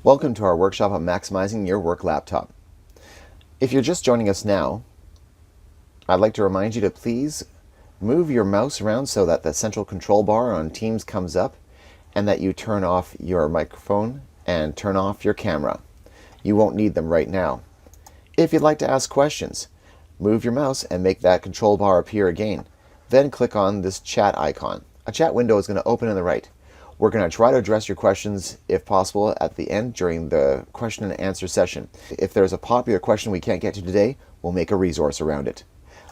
Welcome to our workshop on maximizing your work laptop. If you're just joining us now, I'd like to remind you to please move your mouse around so that the central control bar on Teams comes up and that you turn off your microphone and turn off your camera. You won't need them right now. If you'd like to ask questions, move your mouse and make that control bar appear again. Then click on this chat icon. A chat window is going to open on the right. We're going to try to address your questions, if possible, at the end during the question and answer session. If there's a popular question we can't get to today, we'll make a resource around it.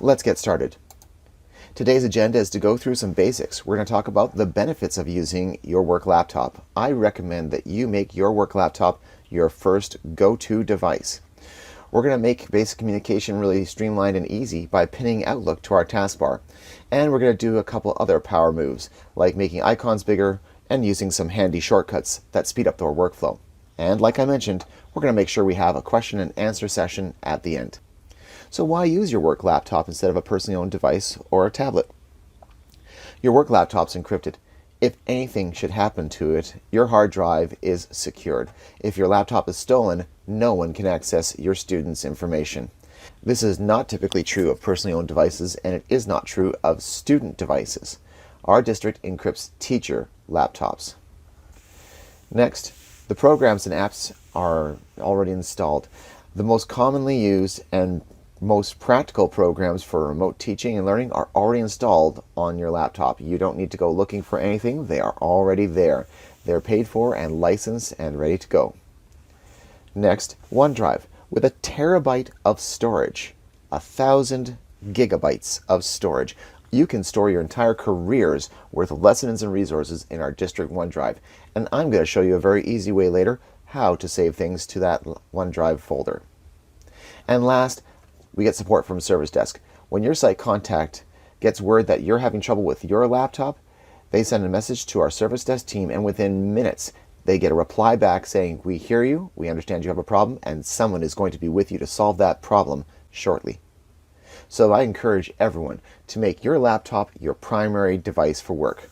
Let's get started. Today's agenda is to go through some basics. We're going to talk about the benefits of using your work laptop. I recommend that you make your work laptop your first go-to device. We're going to make basic communication really streamlined and easy by pinning Outlook to our taskbar. And we're going to do a couple other power moves, like making icons bigger and using some handy shortcuts that speed up our workflow. And like I mentioned, we're going to make sure we have a question and answer session at the end. So why use your work laptop instead of a personally owned device or a tablet? Your work laptop's encrypted. If anything should happen to it, your hard drive is secured. If your laptop is stolen, no one can access your students' information. This is not typically true of personally owned devices, and it is not true of student devices. Our district encrypts teacher laptops. Next, the programs and apps are already installed. The most commonly used and most practical programs for remote teaching and learning are already installed on your laptop. You don't need to go looking for anything. They are already there. They're paid for and licensed and ready to go. Next, OneDrive with 1 terabyte of storage, 1,000 gigabytes of storage. You can store your entire career's worth of lessons and resources in our district OneDrive. And I'm going to show you a very easy way later how to save things to that OneDrive folder. And last, we get support from Service Desk. When your site contact gets word that you're having trouble with your laptop, they send a message to our Service Desk team, and within minutes, they get a reply back saying, "We hear you, we understand you have a problem, and someone is going to be with you to solve that problem shortly." So I encourage everyone to make your laptop your primary device for work.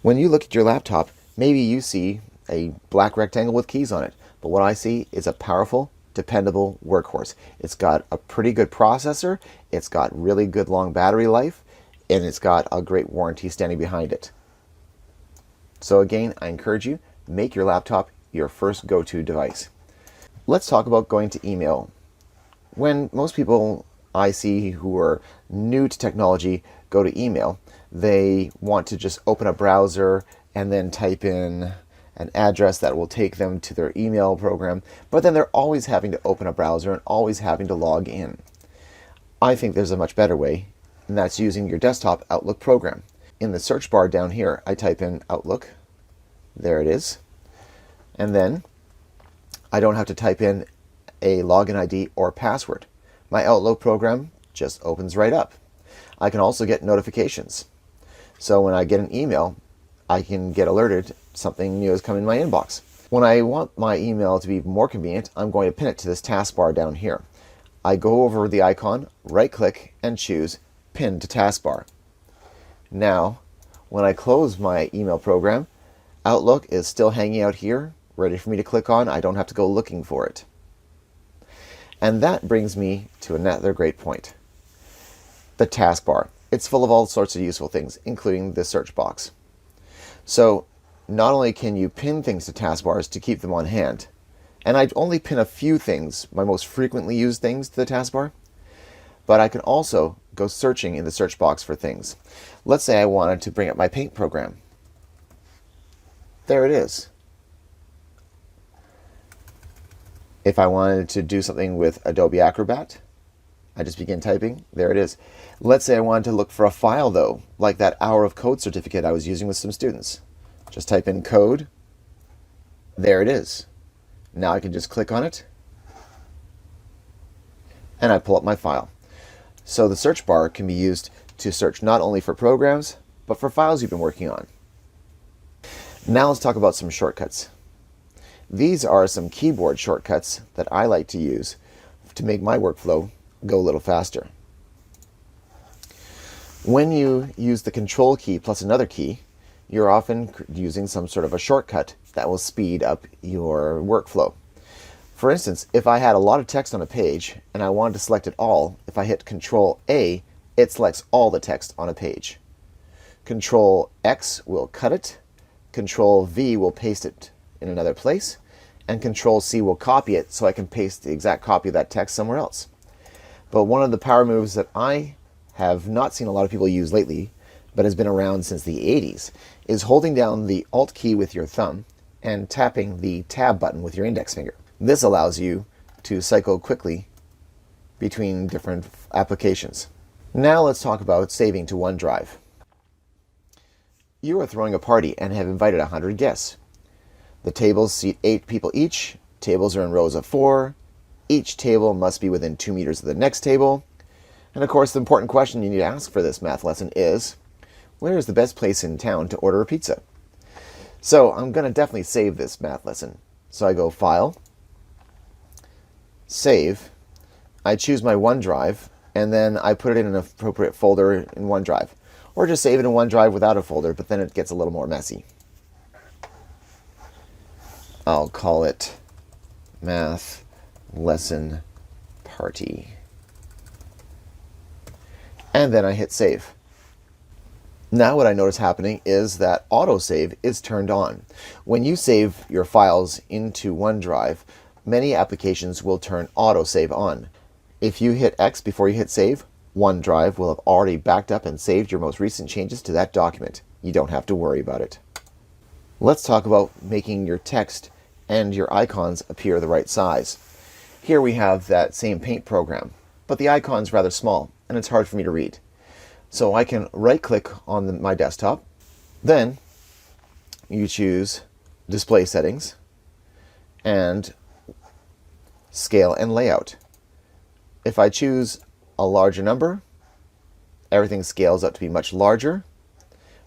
When you look at your laptop, maybe you see a black rectangle with keys on it, but what I see is a powerful, dependable workhorse. It's got a pretty good processor, it's got really good long battery life, and it's got a great warranty standing behind it. So again, I encourage you, make your laptop your first go-to device. Let's talk about going to email. When most people I see who are new to technology go to email, they want to just open a browser and then type in an address that will take them to their email program, but then they're always having to open a browser and always having to log in. I think there's a much better way, and that's using your desktop Outlook program. In the search bar down here, I type in Outlook. There it is. And then I don't have to type in a login ID or password. My Outlook program just opens right up. I can also get notifications. So when I get an email, I can get alerted something new has come in my inbox. When I want my email to be more convenient, I'm going to pin it to this taskbar down here. I go over the icon, right click, and choose Pin to Taskbar. Now, when I close my email program, Outlook is still hanging out here, ready for me to click on. I don't have to go looking for it. And that brings me to another great point. The taskbar. It's full of all sorts of useful things, including the search box. So not only can you pin things to taskbars to keep them on hand, and I only pin a few things, my most frequently used things, to the taskbar, but I can also go searching in the search box for things. Let's say I wanted to bring up my paint program. There it is. If I wanted to do something with Adobe Acrobat, I just begin typing. There it is. Let's say I wanted to look for a file, though, like that hour of code certificate I was using with some students. Just type in code. There it is. Now I can just click on it, and I pull up my file. So the search bar can be used to search not only for programs, but for files you've been working on. Now let's talk about some shortcuts. These are some keyboard shortcuts that I like to use to make my workflow go a little faster. When you use the Control key plus another key, you're often using some sort of a shortcut that will speed up your workflow. For instance, if I had a lot of text on a page and I wanted to select it all, if I hit Control A, it selects all the text on a page. Control X will cut it, Control V will paste it in another place, and Control C will copy it so I can paste the exact copy of that text somewhere else. But one of the power moves that I have not seen a lot of people use lately, but has been around since the 80s, is holding down the Alt key with your thumb and tapping the Tab button with your index finger. This allows you to cycle quickly between different applications. Now let's talk about saving to OneDrive. You are throwing a party and have invited 100 guests. The tables seat 8 people each. Tables are in rows of 4. Each table must be within 2 meters of the next table. And of course, the important question you need to ask for this math lesson is, where is the best place in town to order a pizza? So I'm going to definitely save this math lesson. So I go File, Save. I choose my OneDrive, and then I put it in an appropriate folder in OneDrive. Or just save it in OneDrive without a folder, but then it gets a little more messy. I'll call it Math Lesson Party. And then I hit Save. Now what I notice happening is that autosave is turned on. When you save your files into OneDrive, many applications will turn autosave on. If you hit X before you hit save, OneDrive will have already backed up and saved your most recent changes to that document. You don't have to worry about it. Let's talk about making your text and your icons appear the right size. Here we have that same paint program, but the icon's rather small and it's hard for me to read. So I can right-click on my desktop, then you choose Display Settings and Scale and Layout. If I choose a larger number, everything scales up to be much larger,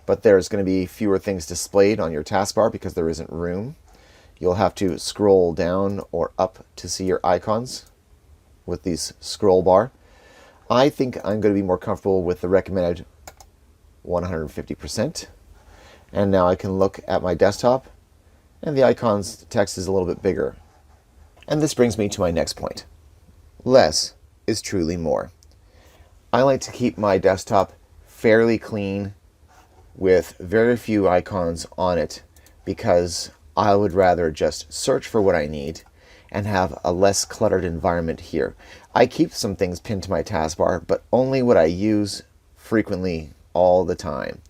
but there's going to be fewer things displayed on your taskbar because there isn't room. You'll have to scroll down or up to see your icons with these scroll bar. I think I'm going to be more comfortable with the recommended 150%. And now I can look at my desktop and the icons text is a little bit bigger. And this brings me to my next point. Less is truly more. I like to keep my desktop fairly clean with very few icons on it because I would rather just search for what I need and have a less cluttered environment here. I keep some things pinned to my taskbar, but only what I use frequently all the time.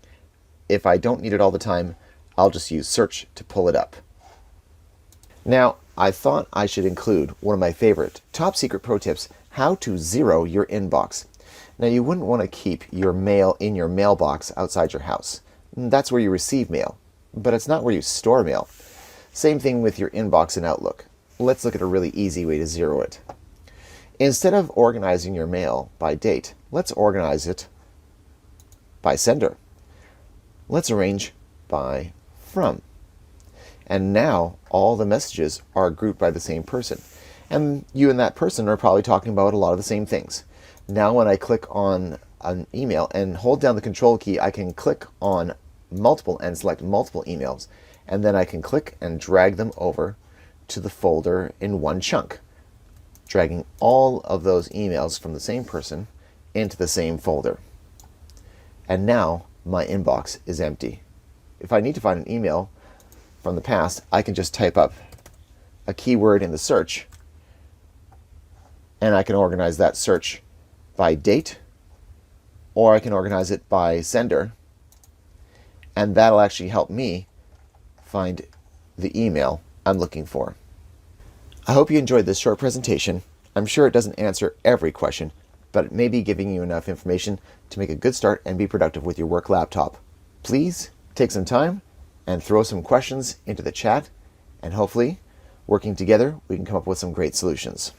If I don't need it all the time, I'll just use search to pull it up. Now, I thought I should include one of my favorite top secret pro tips, how to zero your inbox. Now, you wouldn't want to keep your mail in your mailbox outside your house. That's where you receive mail, but it's not where you store mail. Same thing with your inbox in Outlook. Let's look at a really easy way to zero it. Instead of organizing your mail by date, let's organize it by sender. Let's arrange by from. And now all the messages are grouped by the same person. And you and that person are probably talking about a lot of the same things. Now when I click on an email and hold down the control key, I can click on multiple and select multiple emails. And then I can click and drag them over to the folder in one chunk, dragging all of those emails from the same person into the same folder. And now my inbox is empty. If I need to find an email from the past, I can just type up a keyword in the search and I can organize that search by date, or I can organize it by sender, and that'll actually help me find the email I'm looking for. I hope you enjoyed this short presentation. I'm sure it doesn't answer every question, but it may be giving you enough information to make a good start and be productive with your work laptop. Please take some time and throw some questions into the chat, and hopefully, working together, we can come up with some great solutions.